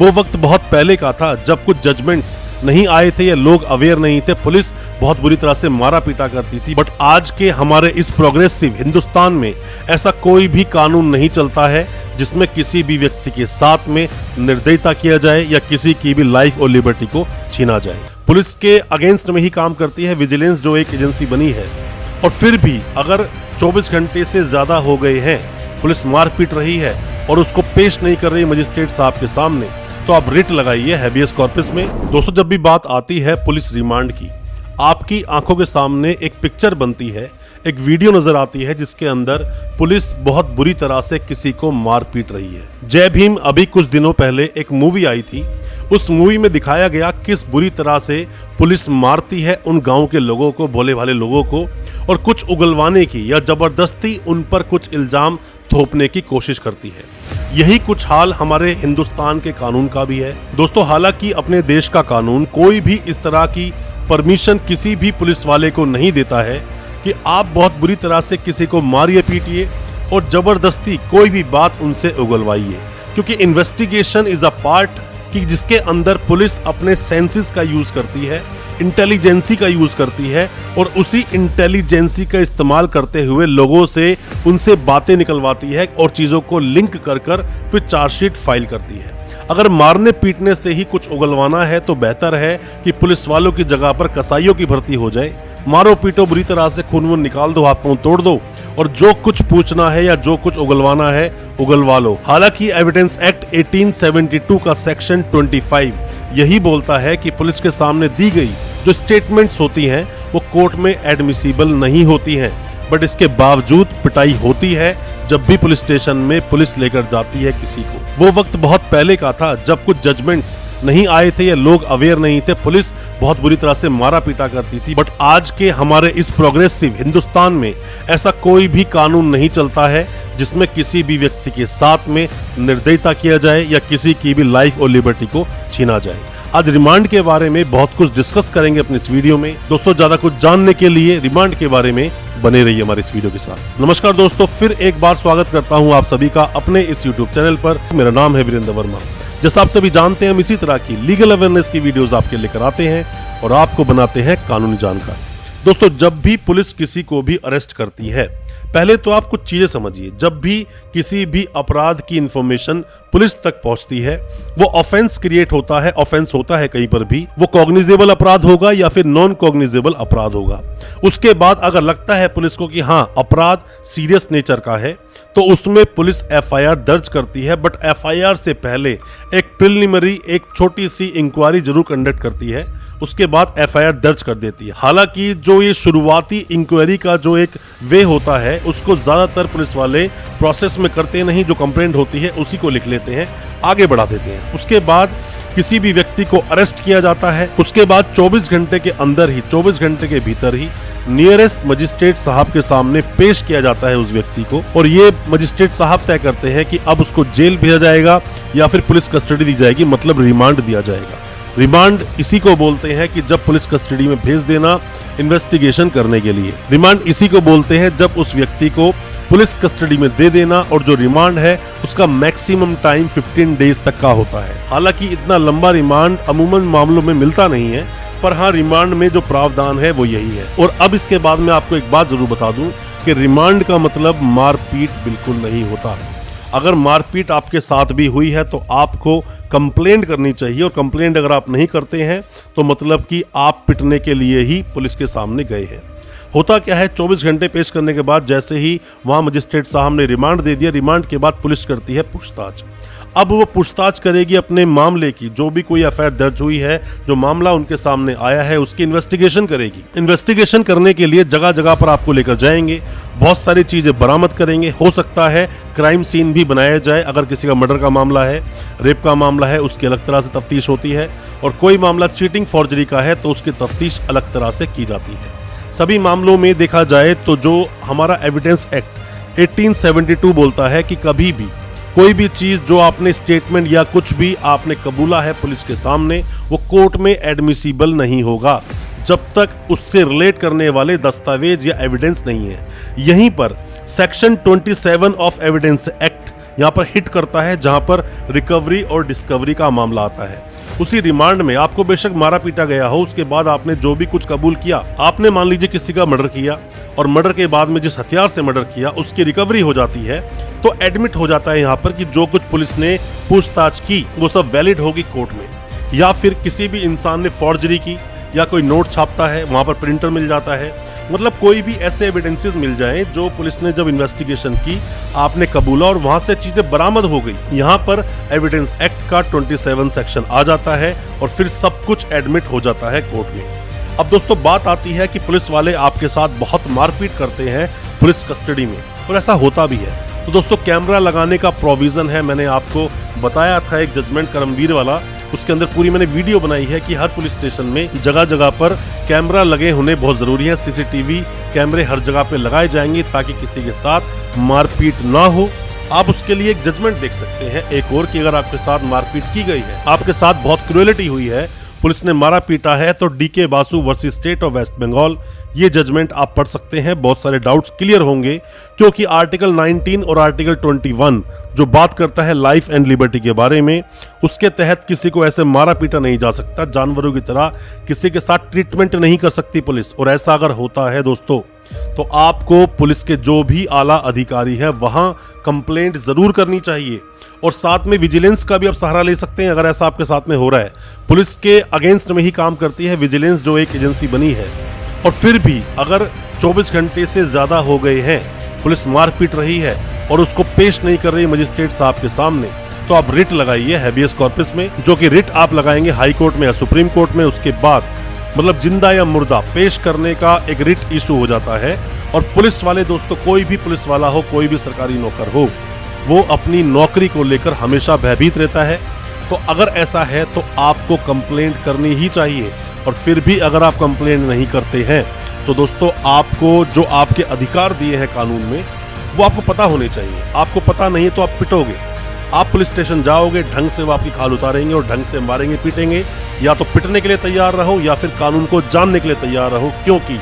वो वक्त बहुत पहले का था जब कुछ जजमेंट्स नहीं आए थे या लोग अवेयर नहीं थे, पुलिस बहुत बुरी तरह से मारा पीटा करती थी। बट आज के हमारे इस प्रोग्रेसिव हिंदुस्तान में ऐसा कोई भी कानून नहीं चलता है जिसमें किसी भी व्यक्ति के साथ में निर्दयता किया जाए या किसी की भी लाइफ और लिबर्टी को छीना जाए। पुलिस के अगेंस्ट में ही काम करती है विजिलेंस, जो एक एजेंसी बनी है। और फिर भी अगर 24 घंटे से ज्यादा हो गए हैं, पुलिस मार पीट रही है और उसको पेश नहीं कर रही मजिस्ट्रेट साहब के सामने, तो आप रिट लगाइए हैबियस कॉर्पस में। दोस्तों, जब भी बात आती है पुलिस रिमांड की, आपकी आंखों के सामने एक पिक्चर बनती है, एक वीडियो नजर आती है जिसके अंदर पुलिस बहुत बुरी तरह से किसी को मार पीट रही है। जय भीम अभी कुछ दिनों पहले एक मूवी आई थी, उस मूवी में दिखाया गया किस बुरी तरह से पुलिस मारती है उन गांव के लोगों को, भोले भाले लोगों को, और कुछ उगलवाने की या जबरदस्ती उन पर कुछ इल्जाम थोपने की कोशिश करती है। यही कुछ हाल हमारे हिंदुस्तान के कानून का भी है। दोस्तों, हालांकि अपने देश का कानून कोई भी इस तरह की परमिशन किसी भी पुलिस वाले को नहीं देता है कि आप बहुत बुरी तरह से किसी को मारिए पीटिए और जबरदस्ती कोई भी बात उनसे उगलवाइए, क्योंकि इन्वेस्टिगेशन इज अ पार्ट कि जिसके अंदर पुलिस अपने सेंसेस का यूज करती है, इंटेलिजेंसी का यूज करती है, और उसी इंटेलिजेंसी का इस्तेमाल करते हुए लोगों से उनसे बातें निकलवाती है और चीजों को लिंक कर कर फिर चार्जशीट फाइल करती है। अगर मारने पीटने से ही कुछ उगलवाना है तो बेहतर है कि पुलिस वालों की जगह पर कसाईयों की भर्ती हो जाए। मारो पीटो, बुरी तरह से खून वून निकाल दो, हाथ पांव तोड़ दो, और जो कुछ पूछना है या जो कुछ उगलवाना है उगलवा लो। हालांकि एविडेंस एक्ट 1872 का सेक्शन 25 यही बोलता है कि पुलिस के सामने दी गई जो स्टेटमेंट्स होती हैं वो कोर्ट में एडमिसिबल नहीं होती हैं, बट इसके बावजूद पिटाई होती है जब भी पुलिस स्टेशन में पुलिस लेकर जाती है किसी को। वो वक्त बहुत पहले का था जब कुछ जजमेंट्स नहीं आए थे या लोग अवेयर नहीं थे, पुलिस बहुत बुरी तरह से मारा पीटा करती थी। बट आज के हमारे इस प्रोग्रेसिव हिंदुस्तान में ऐसा कोई भी कानून नहीं चलता है जिसमें किसी भी व्यक्ति के साथ में निर्दयता किया जाए या किसी की भी लाइफ और लिबर्टी को छीना जाए। आज रिमांड के बारे में बहुत कुछ डिस्कस करेंगे अपने इस वीडियो में। दोस्तों, ज्यादा कुछ जानने के लिए रिमांड के बारे में बने रहिए हमारे इस वीडियो के साथ। नमस्कार दोस्तों, फिर एक बार स्वागत करता हूं आप सभी का अपने इस YouTube चैनल पर। मेरा नाम है वीरेंद्र वर्मा। जैसा आप सभी जानते हैं, हम इसी तरह की लीगल अवेयरनेस की वीडियोस आपके लेकर आते हैं और आपको बनाते हैं कानूनी जानकार। दोस्तों, जब भी पुलिस किसी को भी अरेस्ट करती है, पहले तो आप कुछ चीजें समझिए। जब भी किसी भी अपराध की इंफॉर्मेशन पुलिस तक पहुंचती है, वो ऑफेंस क्रिएट होता है, ऑफेंस होता है कहीं पर भी, वो कॉग्निजेबल अपराध होगा या फिर नॉन कॉग्निजेबल अपराध होगा। उसके बाद अगर लगता है पुलिस को कि हाँ अपराध सीरियस नेचर का है, तो उसमें पुलिस एफआईआर दर्ज करती है। बट एफआईआर से पहले एक प्रिलिमिनरी, एक छोटी सी इंक्वायरी जरूर कंडक्ट करती है, उसके बाद एफआईआर दर्ज कर देती है। हालांकि जो ये शुरुआती इंक्वायरी का जो एक वे होता है, उसको ज्यादातर पुलिस वाले प्रोसेस में करते नहीं, जो कंप्लेंट होती है उसी को लिख लेते हैं, आगे बढ़ा देते हैं। उसके बाद किसी भी व्यक्ति को अरेस्ट किया जाता है। उसके बाद 24 घंटे के अंदर ही, 24 घंटे के भीतर ही नियरेस्ट मजिस्ट्रेट साहब के सामने पेश किया जाता है उस व्यक्ति को, और ये मजिस्ट्रेट साहब तय करते हैं कि अब उसको जेल भेजा जाएगा या फिर पुलिस कस्टडी दी जाएगी, मतलब रिमांड दिया जाएगा। रिमांड इसी को बोलते हैं कि जब पुलिस कस्टडी में भेज देना इन्वेस्टिगेशन करने के लिए। रिमांड इसी को बोलते हैं जब उस व्यक्ति को पुलिस कस्टडी में दे देना, और जो रिमांड है उसका मैक्सिमम टाइम 15 डेज तक का होता है। हालांकि इतना लंबा रिमांड अमूमन मामलों में मिलता नहीं है, पर हाँ रिमांड में जो प्रावधान है वो यही है। और अब इसके बाद मैं आपको एक बात जरूर बता दूं कि रिमांड का मतलब मारपीट बिल्कुल नहीं होता। अगर मारपीट आपके साथ भी हुई है तो आपको कंप्लेंट करनी चाहिए, और कंप्लेंट अगर आप नहीं करते हैं तो मतलब कि आप पिटने के लिए ही पुलिस के सामने गए हैं। होता क्या है, 24 घंटे पेश करने के बाद जैसे ही वहां मजिस्ट्रेट साहब ने रिमांड दे दिया, रिमांड के बाद पुलिस करती है पूछताछ। अब वो पूछताछ करेगी अपने मामले की, जो भी कोई एफआईआर दर्ज हुई है, जो मामला उनके सामने आया है, उसकी इन्वेस्टिगेशन करेगी। इन्वेस्टिगेशन करने के लिए जगह जगह पर आपको लेकर जाएंगे, बहुत सारी चीजें बरामद करेंगे। हो सकता है क्राइम सीन भी बनाया जाए, अगर किसी का मर्डर का मामला है, रेप का मामला है, उसकी अलग तरह से तफ्तीश होती है, और कोई मामला चीटिंग फॉर्जरी का है तो उसकी तफ्तीश अलग तरह से की जाती है। सभी मामलों में देखा जाए तो जो हमारा एविडेंस एक्ट 1872 बोलता है कि कभी भी कोई भी चीज जो आपने स्टेटमेंट या कुछ भी आपने कबूला है पुलिस के सामने, वो कोर्ट में एडमिसिबल नहीं होगा जब तक उससे रिलेट करने वाले दस्तावेज या एविडेंस नहीं है। यहीं पर सेक्शन 27 ऑफ एविडेंस एक्ट यहाँ पर हिट करता है जहाँ पर रिकवरी और डिस्कवरी का मामला आता है। उसी रिमांड में आपको बेशक मारा पीटा गया हो, उसके बाद आपने जो भी कुछ कबूल किया, आपने मान लीजिए किसी का मर्डर किया और मर्डर के बाद में जिस हथियार से मर्डर किया उसकी रिकवरी हो जाती है, तो एडमिट हो जाता है यहाँ पर कि जो कुछ पुलिस ने पूछताछ की वो सब वैलिड होगी कोर्ट में। या फिर किसी भी इंसान ने फॉर्जरी की या कोई नोट छापता है, वहां पर प्रिंटर मिल जाता है, मतलब कोई भी ऐसे एविडेंसेस मिल जाएं जो पुलिस ने जब इन्वेस्टिगेशन की आपने कबूला और वहां से चीजें बरामद हो गई, यहाँ पर एविडेंस एक्ट का 27 सेक्शन आ जाता है और फिर सब कुछ एडमिट हो जाता है कोर्ट में। अब दोस्तों बात आती है कि पुलिस वाले आपके साथ बहुत मारपीट करते हैं पुलिस कस्टडी में, और ऐसा होता भी है। तो दोस्तों कैमरा लगाने का प्रोविजन है, मैंने आपको बताया था एक जजमेंट करमवीर वाला, उसके अंदर पूरी मैंने वीडियो बनाई है कि हर पुलिस स्टेशन में जगह जगह पर कैमरा लगे होने बहुत जरूरी है। सीसीटीवी कैमरे हर जगह पे लगाए जाएंगे ताकि किसी के साथ मारपीट ना हो। आप उसके लिए एक जजमेंट देख सकते हैं एक और कि अगर आपके साथ मारपीट की गई है, आपके साथ बहुत क्रूएलिटी हुई है, पुलिस ने मारा पीटा है, तो D K Basu versus state of West Bengal, ये जजमेंट आप पढ़ सकते हैं। बहुत सारे डाउट्स क्लियर होंगे क्योंकि आर्टिकल 19 और आर्टिकल 21 जो बात करता है लाइफ एंड लिबर्टी के बारे में, उसके तहत किसी को ऐसे मारा पीटा नहीं जा सकता, जानवरों की तरह किसी के साथ ट्रीटमेंट नहीं कर सकती पुलिस। और ऐसा अगर होता है दोस्तों तो आपको पुलिस के जो भी आला अधिकारी है वहां कंप्लेंट जरूर करनी चाहिए, और साथ में विजिलेंस का भी आप सहारा ले सकते हैं अगर ऐसा आपके साथ में हो रहा है। पुलिस के अगेंस्ट में ही काम करती है विजिलेंस, जो एक एजेंसी बनी है, और फिर भी अगर 24 घंटे से ज्यादा हो गए हैं, पुलिस मार पीट रही है और उसको पेश नहीं कर रही मजिस्ट्रेट साहब के सामने, तो आप रिट लगाइए हैबियस कॉर्पस में, जो कि रिट आप लगाएंगे हाई कोर्ट में या सुप्रीम कोर्ट में। उसके बाद मतलब जिंदा या मुर्दा पेश करने का एक रिट इशू हो जाता है। और पुलिस वाले दोस्तों, कोई भी पुलिस वाला हो, कोई भी सरकारी नौकर हो, वो अपनी नौकरी को लेकर हमेशा भयभीत रहता है। तो अगर ऐसा है तो आपको कंप्लेंट करनी ही चाहिए, और फिर भी अगर आप कंप्लेंट नहीं करते हैं तो दोस्तों आपको जो आपके अधिकार दिए हैं कानून में वो आपको पता होने चाहिए। आपको पता नहीं है तो आप पिटोगे, आप पुलिस स्टेशन जाओगे, ढंग से वो आपकी खाल उतारेंगे और ढंग से मारेंगे पीटेंगे। या तो पिटने के लिए तैयार रहो या फिर कानून को जानने के लिए तैयार रहो, क्योंकि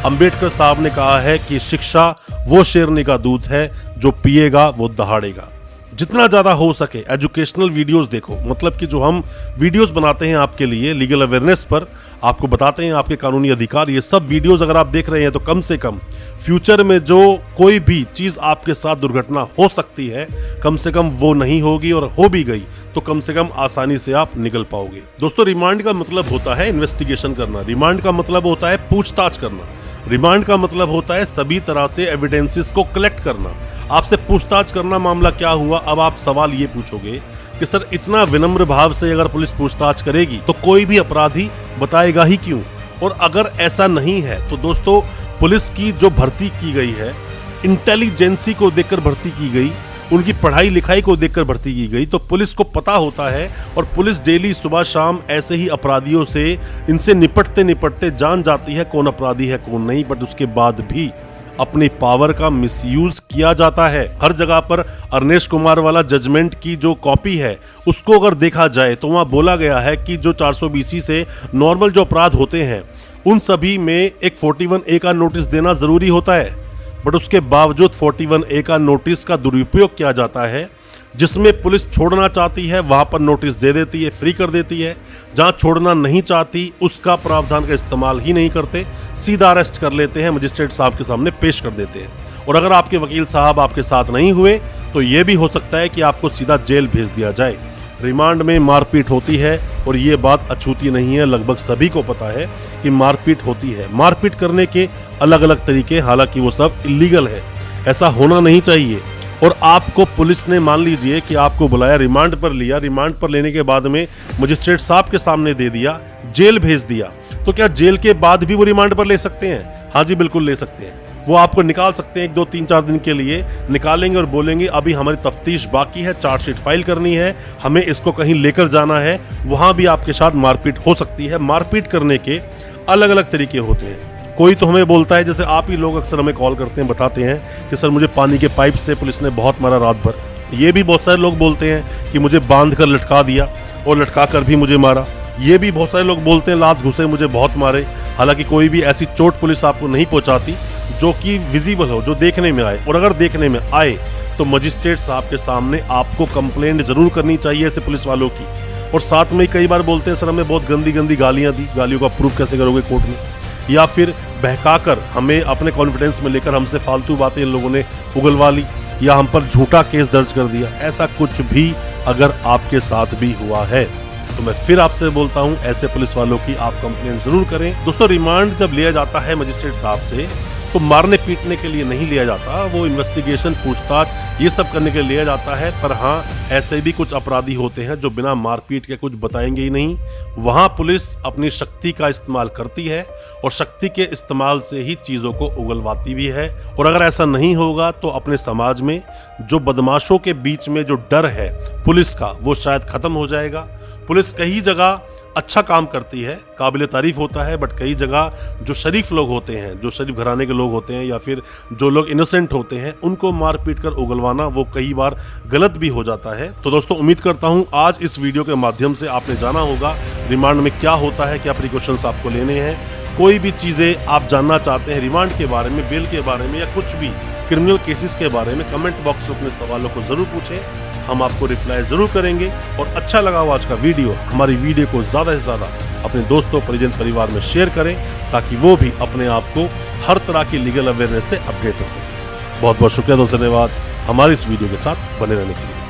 अंबेडकर साहब ने कहा है कि शिक्षा वो शेरनी का दूध है, जो पिएगा वो दहाड़ेगा। जितना ज़्यादा हो सके एजुकेशनल वीडियोस देखो, मतलब कि जो हम वीडियोस बनाते हैं आपके लिए लीगल अवेयरनेस पर, आपको बताते हैं आपके कानूनी अधिकार, ये सब वीडियोस अगर आप देख रहे हैं तो कम से कम फ्यूचर में जो कोई भी चीज़ आपके साथ दुर्घटना हो सकती है, कम से कम वो नहीं होगी, और हो भी गई तो कम से कम आसानी से आप निकल पाओगे। दोस्तों रिमांड का मतलब होता है इन्वेस्टिगेशन करना, रिमांड का मतलब होता है पूछताछ करना, रिमांड का मतलब होता है सभी तरह से एविडेंसेस को कलेक्ट करना, आपसे पूछताछ करना। मामला क्या हुआ? अब आप सवाल ये पूछोगे कि सर इतना विनम्र भाव से अगर पुलिस पूछताछ करेगी तो कोई भी अपराधी बताएगा ही क्यों? और अगर ऐसा नहीं है तो दोस्तों पुलिस की जो भर्ती की गई है, इंटेलिजेंसी को देखकर भर्ती की गई, उनकी पढ़ाई लिखाई को देखकर भर्ती की गई, तो पुलिस को पता होता है, और पुलिस डेली सुबह शाम ऐसे ही अपराधियों से इनसे निपटते निपटते जान जाती है कौन अपराधी है कौन नहीं। बट उसके बाद भी अपनी पावर का मिसयूज किया जाता है। हर जगह पर अरनेश कुमार वाला जजमेंट की जो कॉपी है उसको अगर देखा जाए तो वहां बोला गया है कि जो 420 से नॉर्मल जो अपराध होते हैं उन सभी में एक 41A का नोटिस देना जरूरी होता है, बट उसके बावजूद 41A का नोटिस का दुरुपयोग किया जाता है, जिसमें पुलिस छोड़ना चाहती है वहां पर नोटिस दे देती है, फ्री कर देती है, जहां छोड़ना नहीं चाहती उसका प्रावधान का इस्तेमाल ही नहीं करते, सीधा अरेस्ट कर लेते हैं, मजिस्ट्रेट साहब के सामने पेश कर देते हैं। और अगर आपके वकील साहब आपके साथ नहीं हुए तो यह भी हो सकता है कि आपको सीधा जेल भेज दिया जाए। रिमांड में मारपीट होती है और ये बात अछूती नहीं है, लगभग सभी को पता है कि मारपीट होती है। मारपीट करने के अलग अलग तरीके, हालांकि वो सब इलीगल है, ऐसा होना नहीं चाहिए। और आपको पुलिस ने मान लीजिए कि आपको बुलाया, रिमांड पर लिया, रिमांड पर लेने के बाद में मजिस्ट्रेट साहब के सामने दे दिया, जेल भेज दिया, तो क्या जेल के बाद भी वो रिमांड पर ले सकते हैं? हाँ जी बिल्कुल ले सकते हैं। वो आपको निकाल सकते हैं 1, 2, 3, 4 दिन के लिए, निकालेंगे और बोलेंगे अभी हमारी तफ्तीश बाकी है, चार्जशीट फाइल करनी है, हमें इसको कहीं लेकर जाना है, वहां भी आपके साथ मारपीट हो सकती है। मारपीट करने के अलग अलग तरीके होते हैं। कोई तो हमें बोलता है, जैसे आप ही लोग अक्सर हमें कॉल करते हैं, बताते हैं कि सर मुझे पानी के पाइप से पुलिस ने बहुत मारा रात भर। ये भी बहुत सारे लोग बोलते हैं कि मुझे बांध कर लटका दिया और लटका कर भी मुझे मारा। ये भी बहुत सारे लोग बोलते हैं लात घुसे मुझे बहुत मारे। हालांकि कोई भी ऐसी चोट पुलिस आपको नहीं पहुंचाती जो कि विजिबल हो, जो देखने में आए, और अगर देखने में आए तो मजिस्ट्रेट साहब के सामने आपको कंप्लेंट जरूर करनी चाहिए ऐसे पुलिस वालों की। और साथ में कई बार बोलते हैं सर हमने बहुत गंदी गंदी गालियां दी, गालियों का प्रूफ कैसे करोगे कोर्ट में, या फिर बहकाकर हमें अपने कॉन्फिडेंस में लेकर हमसे फालतू बातें इन लोगों ने उगलवा ली या हम पर झूठा केस दर्ज कर दिया। ऐसा कुछ भी अगर आपके साथ भी हुआ है तो मैं फिर आपसे बोलता हूं ऐसे पुलिस वालों की आप कंप्लेंट जरूर करें। दोस्तों, रिमांड जब लिया जाता है मजिस्ट्रेट साहब से तो मारने पीटने के लिए नहीं लिया जाता, वो इन्वेस्टिगेशन पूछताछ ये सब करने के लिए लिया जाता है। पर हाँ, ऐसे भी कुछ अपराधी होते हैं जो बिना मारपीट के कुछ बताएंगे ही नहीं। वहां पुलिस अपनी शक्ति का इस्तेमाल करती है और शक्ति के इस्तेमाल से ही चीजों को उगलवाती भी है। और अगर ऐसा नहीं होगा तो अपने समाज में जो बदमाशों के बीच में जो डर है पुलिस का, वो शायद खत्म हो जाएगा। पुलिस कई जगह अच्छा काम करती है, काबिल तारीफ होता है, बट कई जगह जो शरीफ लोग होते हैं, जो शरीफ घराने के लोग होते हैं या फिर जो लोग इनोसेंट होते हैं, उनको मार पीट कर उगलवाना वो कई बार गलत भी हो जाता है। तो दोस्तों, उम्मीद करता हूं आज इस वीडियो के माध्यम से आपने जाना होगा रिमांड में क्या होता है, क्या प्रिकॉशंस आपको लेने हैं। कोई भी चीजें आप जानना चाहते हैं रिमांड के बारे में, बेल के बारे में या कुछ भी क्रिमिनल केसेस के बारे में, कमेंट बॉक्स में अपने सवालों को जरूर पूछें, हम आपको रिप्लाई जरूर करेंगे। और अच्छा लगा हो आज का वीडियो, हमारी वीडियो को ज्यादा से ज्यादा अपने दोस्तों, परिजन, परिवार में शेयर करें ताकि वो भी अपने आप को हर तरह की लीगल अवेयरनेस से अपडेट कर सकें। बहुत बहुत शुक्रिया दोस्तों, धन्यवाद हमारी इस वीडियो के साथ बने रहने के लिए।